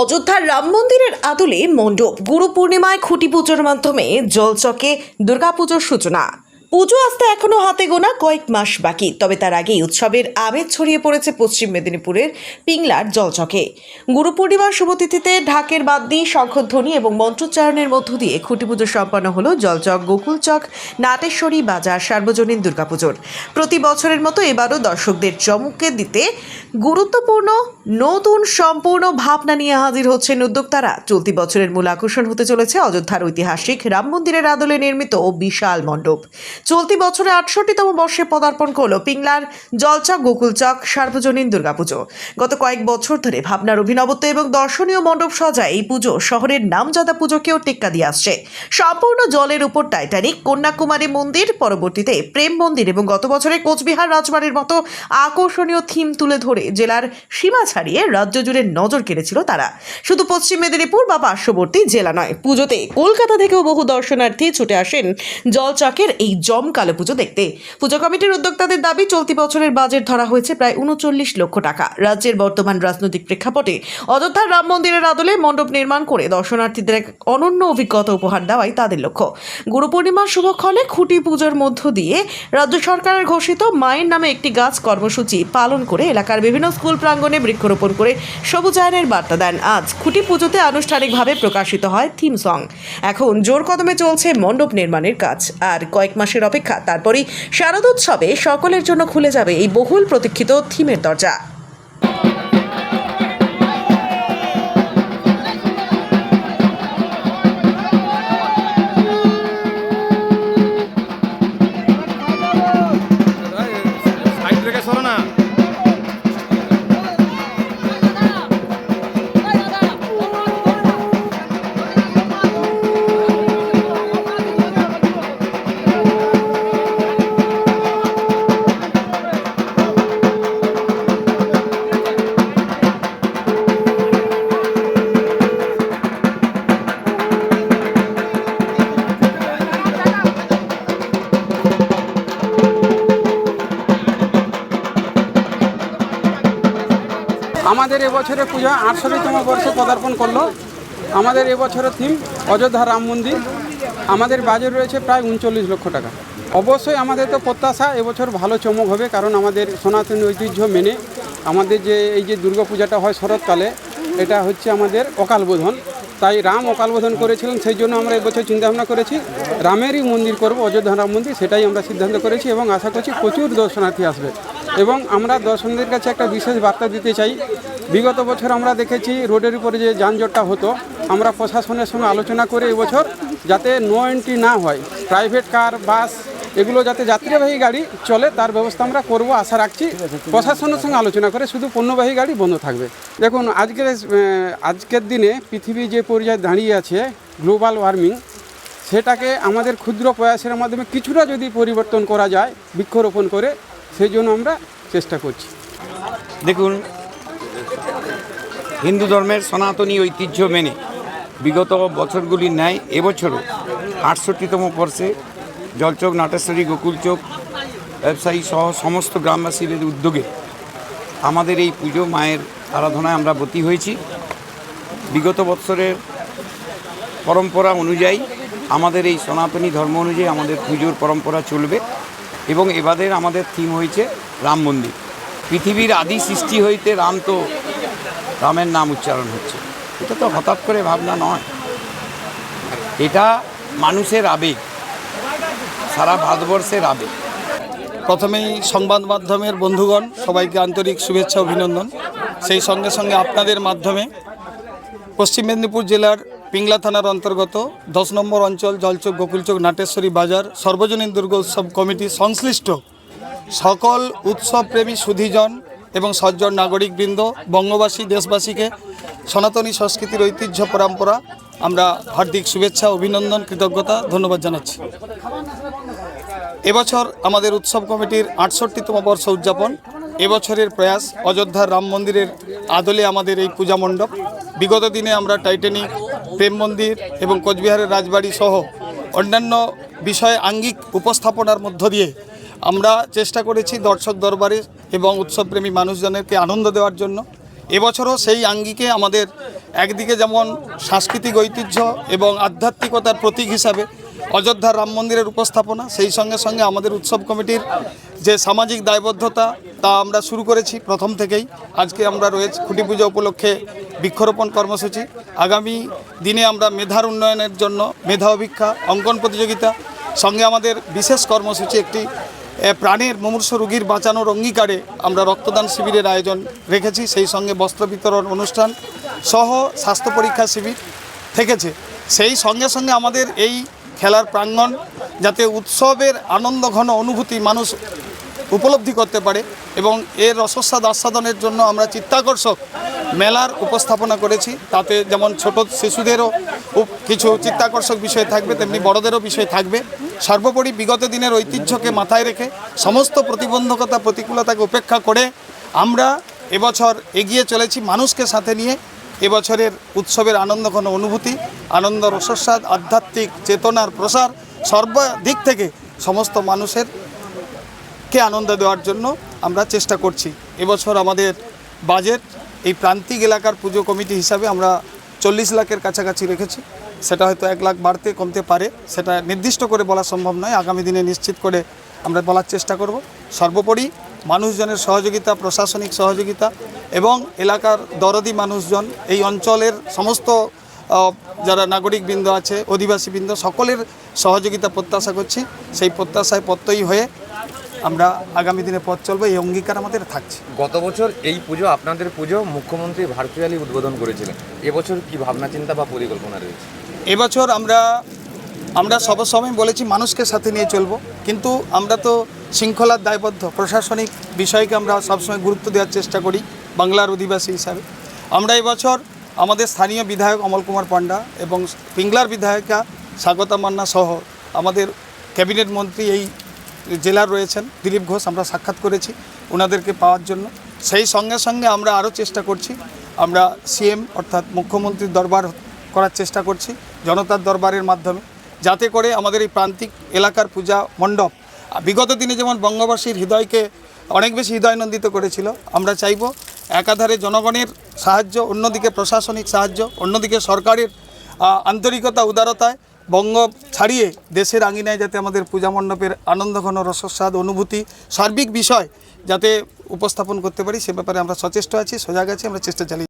অযোধ্যার রাম মন্দিরের আদলে মণ্ডপ গুরু পূর্ণিমায় খুঁটি পুজোর মাধ্যমে জলচকে দুর্গাপুজোর সূচনা। পুজো আসতে এখনো হাতে গোনা কয়েক মাস বাকি, তবে তার আগেই উৎসবের আমেজ ছড়িয়ে পড়েছে পশ্চিম মেদিনীপুরের পিংলার জলচকে। গুরু পূর্ণিমার শুভতিথিতে ঢাকের বাদ্যি, শঙ্খধ্বনি এবং মন্ত্রোচ্চারণের মধ্য দিয়ে খুঁটি পুজো সম্পন্ন হলো জলচক, গোকুলচক, নাটেশ্বরী বাজার সার্বজনীন দুর্গাপুজোর। প্রতি বছরের মতো এবারও দর্শকদের চমকে দিতে গুরুত্বপূর্ণ নতুন সম্পূর্ণ ভাবনা নিয়ে হাজির হচ্ছেন উদ্যোক্তারা। চলতি বছরের মূল আকর্ষণ হতে চলেছে অযোধ্যার ঐতিহাসিক রাম মন্দিরের আদলে নির্মিত ও বিশাল মণ্ডপ। চলতি বছরে ৬৮তম বর্ষে পদার্পণ করল পিংলার জলচক গোকুলচক সার্বজনীন দুর্গাপুজো। গত কয়েক বছর ধরে ভাবনার অভিনবত্ব এবং দর্শনীয় মণ্ডপ সজায় এই পুজো শহরের নামজাদা পুজোকেও টেক্কা দিয়ে আসছে। সম্পূর্ণ জলের উপর টাইটানিক, কন্যাকুমারী মন্দির, পরবর্তীতে প্রেম মন্দির এবং গত বছরে কোচবিহার রাজবাড়ির মতো আকর্ষণীয় থিম তুলে ধরে জেলার সীমা ছাড়িয়ে রাজ্য জুড়ে নজর কেড়েছিল তারা। শুধু পশ্চিম মেদিনীপুর বা পার্শ্ববর্তী জেলা নয়, পুজোতে কলকাতা থেকেও বহু দর্শনার্থী ছুটে আসেন জলচকের এই জমকালো পুজো দেখতে। পুজো কমিটির উদ্যোক্তাদের দাবি, চলতি বছরের বাজেট ধরা হয়েছে প্রায় ৩৯ লক্ষ টাকা। রাজ্যের বর্তমান রাজনৈতিক প্রেক্ষাপটে অযোধ্যার রাম মন্দিরের আদলে মণ্ডপ নির্মাণ করে দর্শনার্থীদের এক অনন্য অভিজ্ঞতা উপহার দেওয়াই তাদের লক্ষ্য। গুরু পূর্ণিমার শুভক্ষণে খুঁটি পুজোর মধ্য দিয়ে রাজ্য সরকারের ঘোষিত মায়ের নামে একটি গাছ কর্মসূচি পালন করে এলাকার বিভিন্ন স্কুল প্রাঙ্গণে বৃক্ষরোপণ করে সবুজায়নের বার্তা দেন। আজ খুঁটি পুজোতে আনুষ্ঠানিকভাবে প্রকাশিত হয় থিম সং। এখন জোর কদমে চলছে মণ্ডপ নির্মাণের কাজ। আর কয়েক মাসের অপেক্ষা, তারপরেই শারদোৎসবে সকলের জন্য খুলে যাবে এই বহুল প্রতীক্ষিত থিমের দরজা। আমাদের এবছরের পূজা ৬৮তম বর্ষে পদার্পণ করলো। আমাদের এবছরের থিম অযোধ্যা রাম মন্দির। আমাদের বাজেট রয়েছে প্রায় ৩৯ লক্ষ টাকা। অবশ্যই আমাদের তো প্রত্যাশা এবছর ভালো চমক হবে, কারণ আমাদের সনাতনী ঐতিহ্য মেনে আমাদের যে এই যে দুর্গাপূজাটা হয় শরৎকালে, এটা হচ্ছে আমাদের অকালবোধন। তাই রাম অকালবোধন করেছিলেন, সেই জন্য আমরা এবছর চিন্তাভাবনা করেছি রামেরই মন্দির করব, অযোধ্যা রাম মন্দির। সেটাই আমরা সিদ্ধান্ত করেছি এবং আশা করছি প্রচুর দর্শনার্থী আসবে। এবং আমরা দর্শকদের কাছে একটা বিশেষ বার্তা দিতে চাই। বিগত বছর আমরা দেখেছি রোডের উপরে যে যানজটটা হতো, আমরা প্রশাসনের সঙ্গে আলোচনা করে এবছর যাতে নো এন্ট্রি না হয়, প্রাইভেট কার, বাস এগুলো যাতে যাত্রীবাহী গাড়ি চলে তার ব্যবস্থা আমরা করব আশা রাখছি। প্রশাসনের সঙ্গে আলোচনা করে শুধু পণ্যবাহী গাড়ি বন্ধ থাকবে। দেখুন, আজকের দিনে পৃথিবী যে পর্যায়ে দাঁড়িয়ে আছে, গ্লোবাল ওয়ার্মিং, সেটাকে আমাদের ক্ষুদ্র প্রয়াসের মাধ্যমে কিছুটা যদি পরিবর্তন করা যায় বৃক্ষরোপণ করে, সেই জন্য আমরা চেষ্টা করছি। দেখুন, হিন্দু ধর্মের সনাতনী ঐতিহ্য মেনে বিগত বছরগুলির ন্যায় এবছরও ৬৮তম বর্ষে জলচক, নাটেশ্বরী, গোকুলচক ব্যবসায়ী সহ সমস্ত গ্রামবাসীদের উদ্যোগে আমাদের এই পুজো মায়ের আরাধনায় আমরা ব্রতী হয়েছি। বিগত বৎসরের পরম্পরা অনুযায়ী আমাদের এই সনাতনী ধর্ম অনুযায়ী আমাদের পুজোর পরম্পরা চলবে এবং এবারের আমাদের থিম হয়েছে রাম মন্দির। পৃথিবীর আদি সৃষ্টি হইতে রামের নাম উচ্চারণ হচ্ছে। এটা তো হঠাৎ করে ভাবনা নয়, এটা মানুষের আবেগ, সারা ভারতবর্ষের আবেগ। প্রথমেই সংবাদ মাধ্যমের বন্ধুগণ সবাইকে আন্তরিক শুভেচ্ছা অভিনন্দন। সেই সঙ্গে সঙ্গে আপনাদের মাধ্যমে পশ্চিম মেদিনীপুর জেলার পিংলা থানার অন্তর্গত ১০ নম্বর অঞ্চল জলচক, গোকুলচক, নাটেশ্বরী বাজার সর্বজনীন দুর্গা উৎসব কমিটি সংশ্লিষ্ট সকল উৎসবপ্রেমী সুধীজন এবং সজ্জন নাগরিকবৃন্দ, বঙ্গবাসী, দেশবাসীকে সনাতনী সংস্কৃতির ঐতিহ্য পরম্পরা আমরা হার্দিক শুভেচ্ছা, অভিনন্দন, কৃতজ্ঞতা, ধন্যবাদ জানাচ্ছি। এবছর আমাদের উৎসব কমিটির ৬৮তম বর্ষ উদযাপন। এবছরের প্রয়াস অযোধ্যার রাম মন্দিরের আদলে আমাদের এই পূজা মণ্ডপ। বিগত দিনে আমরা টাইটানিক, প্রেম মন্দির এবং কোচবিহারের রাজবাড়ি সহ অন্যান্য বিষয়ে আঙ্গিক উপস্থাপনার মধ্য দিয়ে আমরা চেষ্টা করেছি দর্শক দরবারে এবং উৎসবপ্রেমী মানুষজনকে আনন্দ দেওয়ার জন্য। এবছরও সেই আঙ্গিকে আমাদের একদিকে যেমন সাংস্কৃতিক ঐতিহ্য এবং আধ্যাত্মিকতার প্রতীক হিসাবে অযোধ্যার রাম মন্দিরের উপস্থাপনা, সেই সঙ্গে সঙ্গে আমাদের উৎসব কমিটির যে সামাজিক দায়বদ্ধতা তা আমরা শুরু করেছি প্রথম থেকেই। আজকে আমরা রয়েছে খুঁটি পুজো উপলক্ষে বৃক্ষরোপণ কর্মসূচি। আগামী দিনে আমরা মেধার উন্নয়নের জন্য মেধা অভিক্ষা, অঙ্কন প্রতিযোগিতা, সঙ্গে আমাদের বিশেষ কর্মসূচি একটি প্রাণের মুমূর্ষ রোগীর বাঁচানোর অঙ্গীকারে আমরা রক্তদান শিবিরের আয়োজন রেখেছি। সেই সঙ্গে বস্ত্র বিতরণ অনুষ্ঠান সহ স্বাস্থ্য পরীক্ষা শিবির থেকেছে। সেই সঙ্গে সঙ্গে আমাদের এই খেলার প্রাঙ্গণ যাতে উৎসবের আনন্দ ঘন অনুভূতি মানুষ উপলব্ধি করতে পারে এবং এর রসস্বাদ আস্বাদনের জন্য আমরা চিত্তাকর্ষক মেলার উপস্থাপনা করেছি। তাতে যেমন ছোট শিশুদেরও কিছু চিত্তাকর্ষক বিষয় থাকবে, তেমনি বড়দেরও বিষয় থাকবে। সর্বোপরি বিগত দিনের ঐতিহ্যকে মাথায় রেখে সমস্ত প্রতিবন্ধকতা প্রতিকূলতাকে উপেক্ষা করে আমরা এবছর এগিয়ে চলেছি মানুষকে সাথে নিয়ে। এবছরের উৎসবের আনন্দঘন অনুভূতি, আনন্দ রসস্বাদ, আধ্যাত্মিক চেতনার প্রসার সর্বদিক থেকে সমস্ত মানুষের কে আনন্দ দেওয়ার জন্য আমরা চেষ্টা করছি। এবছর আমাদের বাজেট এই প্রান্তিক এলাকার পুজো কমিটি হিসাবে আমরা 40 লাখের কাছাকাছি রেখেছি। সেটা হয়তো 1 লাখ বাড়তে কমতে পারে, সেটা নির্দিষ্ট করে বলা সম্ভব নয়। আগামী দিনে নিশ্চিত করে আমরা বলার চেষ্টা করব। সর্বোপরি মানুষজনের সহযোগিতা, প্রশাসনিক সহযোগিতা এবং এলাকার দরদি মানুষজন, এই অঞ্চলের সমস্ত যারা নাগরিকবৃন্দ আছে, অধিবাসীবৃন্দ, সকলের সহযোগিতা প্রত্যাশা করছি। সেই প্রত্যাশায় প্রত্যয়ী হয়ে আমরা আগামী দিনে পথ চলবো, এই অঙ্গীকার আমাদের থাকছে। গত বছর এই পুজো, আপনাদের পুজো মুখ্যমন্ত্রী ভার্চুয়ালি উদ্বোধন করেছিলেন। এবছর কি ভাবনা চিন্তা বা পরিকল্পনা রয়েছে? এবছর আমরা সবসময় বলেছি মানুষকে সাথে নিয়ে চলবো, কিন্তু আমরা তো শৃঙ্খলার দায়বদ্ধ, প্রশাসনিক বিষয়কে আমরা সবসময় গুরুত্ব দেওয়ার চেষ্টা করি বাংলার অধিবাসী হিসাবে। আমরা এবছর আমাদের স্থানীয় বিধায়ক অমল কুমার পান্ডা এবং পিংলার বিধায়িকা স্বাগতা মান্না সহ আমাদের ক্যাবিনেট মন্ত্রী এই জেলার রয়েছেন দিলীপ ঘোষ, আমরা সাক্ষাৎ করেছি ওনাদেরকে পাওয়ার জন্য। সেই সঙ্গে সঙ্গে আমরা আরও চেষ্টা করছি, আমরা সিএম অর্থাৎ মুখ্যমন্ত্রীর দরবার করার চেষ্টা করছি জনতার দরবারের মাধ্যমে, যাতে করে আমাদের এই প্রান্তিক এলাকার পূজা মণ্ডপ বিগত দিনে যেমন বঙ্গবাসীর হৃদয়কে অনেক বেশি হৃদয়নন্দিত করেছিল, আমরা চাইব একাধারে জনগণের সাহায্য, অন্যদিকে প্রশাসনিক সাহায্য, অন্যদিকে সরকারের আন্তরিকতা উদারতায় বঙ্গ ছাড়িয়ে দেশের আঙিনায় যাতে আমাদের পূজা মণ্ডপের আনন্দঘন রসস্বাদ অনুভূতি সার্বিক বিষয় যাতে উপস্থাপন করতে পারি, সে ব্যাপারে আমরা সচেষ্ট আছি, সজাগ আছি, আমরা চেষ্টা চালিয়ে